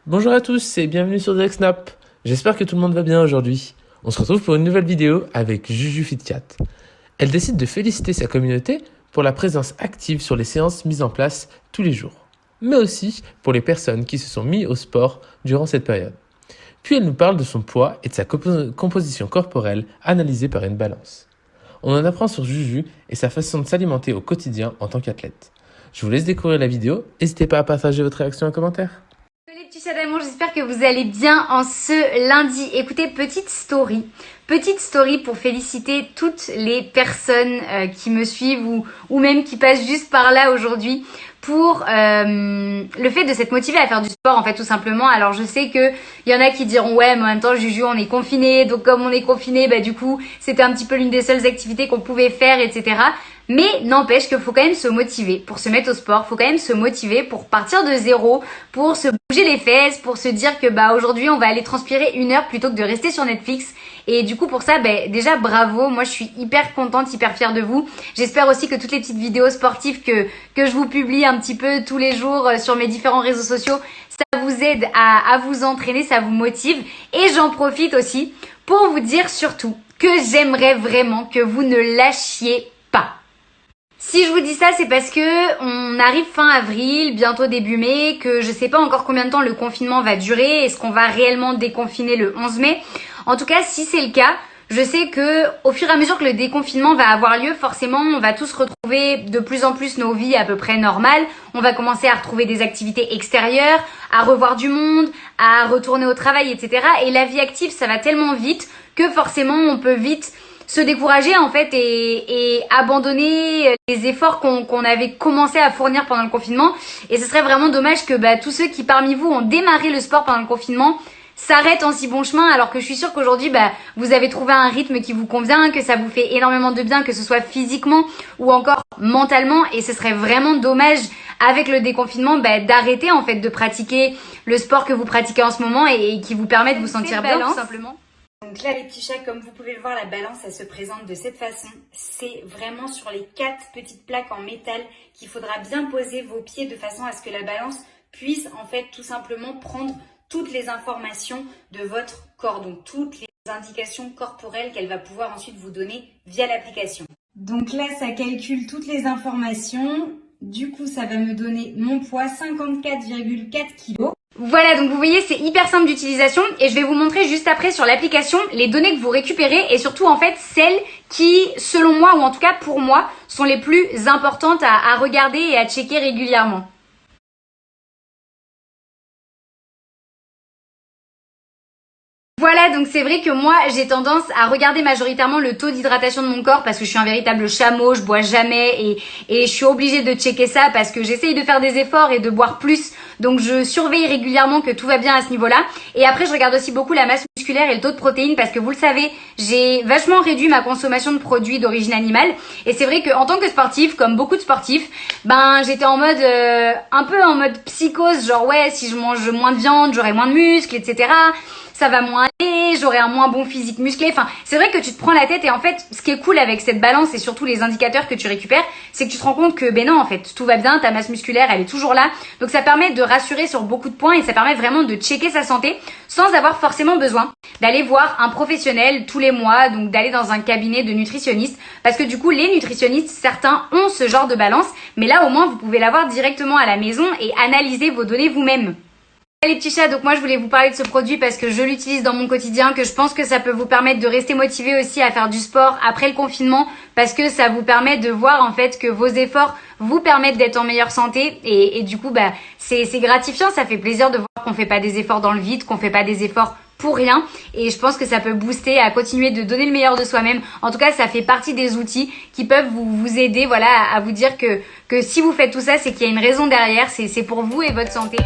Bonjour à tous et bienvenue sur DexSnap. J'espère que tout le monde va bien aujourd'hui. On se retrouve pour une nouvelle vidéo avec Juju FitCat. Elle décide de féliciter sa communauté pour la présence active sur les séances mises en place tous les jours, mais aussi pour les personnes qui se sont mis au sport durant cette période. Puis elle nous parle de son poids et de sa composition corporelle analysée par une balance. On en apprend sur Juju et sa façon de s'alimenter au quotidien en tant qu'athlète. Je vous laisse découvrir la vidéo, n'hésitez pas à partager votre réaction en commentaire. Les petits chats d'amour, j'espère que vous allez bien en ce lundi. Écoutez, petite story pour féliciter toutes les personnes qui me suivent ou même qui passent juste par là aujourd'hui pour le fait de s'être motivé à faire du sport en fait tout simplement. Alors je sais que il y en a qui diront ouais mais en même temps Juju on est confiné, donc comme on est confiné bah du coup c'était un petit peu l'une des seules activités qu'on pouvait faire, etc. Mais n'empêche qu'il faut quand même se motiver pour se mettre au sport, faut quand même se motiver pour partir de zéro, pour se bouger les fesses, pour se dire que bah aujourd'hui on va aller transpirer 1 heure plutôt que de rester sur Netflix. Et du coup pour ça déjà bravo, moi je suis hyper contente, hyper fière de vous. J'espère aussi que toutes les petites vidéos sportives que je vous publie un petit peu tous les jours sur mes différents réseaux sociaux, ça vous aide à vous entraîner, ça vous motive. Et j'en profite aussi pour vous dire surtout que j'aimerais vraiment que vous ne lâchiez pas. Si je vous dis ça, c'est parce que on arrive fin avril, bientôt début mai, que je sais pas encore combien de temps le confinement va durer. Est-ce qu'on va réellement déconfiner le 11 mai? En tout cas, si c'est le cas, je sais que au fur et à mesure que le déconfinement va avoir lieu, forcément, on va tous retrouver de plus en plus nos vies à peu près normales. On va commencer à retrouver des activités extérieures, à revoir du monde, à retourner au travail, etc. Et la vie active, ça va tellement vite que forcément, on peut vite se décourager en fait et abandonner les efforts qu'on avait commencé à fournir pendant le confinement. Et ce serait vraiment dommage que tous ceux qui parmi vous ont démarré le sport pendant le confinement s'arrêtent en si bon chemin, alors que je suis sûre qu'aujourd'hui vous avez trouvé un rythme qui vous convient, que ça vous fait énormément de bien, que ce soit physiquement ou encore mentalement. Et ce serait vraiment dommage avec le déconfinement d'arrêter en fait de pratiquer le sport que vous pratiquez en ce moment et qui vous permet de vous sentir bien tout simplement. Donc là les petits chats, comme vous pouvez le voir, la balance elle se présente de cette façon. C'est vraiment sur les 4 petites plaques en métal qu'il faudra bien poser vos pieds de façon à ce que la balance puisse en fait tout simplement prendre toutes les informations de votre corps, donc toutes les indications corporelles qu'elle va pouvoir ensuite vous donner via l'application. Donc là ça calcule toutes les informations, du coup ça va me donner mon poids 54,4 kg. Voilà, donc vous voyez, c'est hyper simple d'utilisation et je vais vous montrer juste après sur l'application les données que vous récupérez et surtout en fait celles qui, selon moi ou en tout cas pour moi, sont les plus importantes à regarder et à checker régulièrement. Voilà, donc c'est vrai que moi j'ai tendance à regarder majoritairement le taux d'hydratation de mon corps parce que je suis un véritable chameau, je bois jamais et je suis obligée de checker ça parce que j'essaye de faire des efforts et de boire plus. Donc je surveille régulièrement que tout va bien à ce niveau-là. Et après je regarde aussi beaucoup la masse musculaire et le taux de protéines parce que vous le savez, j'ai vachement réduit ma consommation de produits d'origine animale. Et c'est vrai qu'en tant que sportif, comme beaucoup de sportifs, j'étais en mode un peu en mode psychose, genre ouais si je mange moins de viande, j'aurai moins de muscles, etc. Ça va moins aller, j'aurai un moins bon physique musclé. Enfin, c'est vrai que tu te prends la tête et en fait, ce qui est cool avec cette balance et surtout les indicateurs que tu récupères, c'est que tu te rends compte que non, en fait, tout va bien, ta masse musculaire, elle est toujours là. Donc ça permet de rassurer sur beaucoup de points et ça permet vraiment de checker sa santé sans avoir forcément besoin d'aller voir un professionnel tous les mois, donc d'aller dans un cabinet de nutritionniste parce que du coup, les nutritionnistes, certains ont ce genre de balance, mais là au moins, vous pouvez l'avoir directement à la maison et analyser vos données vous-même. Les petits chats, donc moi je voulais vous parler de ce produit parce que je l'utilise dans mon quotidien, que je pense que ça peut vous permettre de rester motivé aussi à faire du sport après le confinement parce que ça vous permet de voir en fait que vos efforts vous permettent d'être en meilleure santé et du coup c'est gratifiant, ça fait plaisir de voir qu'on fait pas des efforts dans le vide, qu'on fait pas des efforts pour rien et je pense que ça peut booster à continuer de donner le meilleur de soi-même. En tout cas, ça fait partie des outils qui peuvent vous aider à vous dire que si vous faites tout ça, c'est qu'il y a une raison derrière, c'est pour vous et votre santé.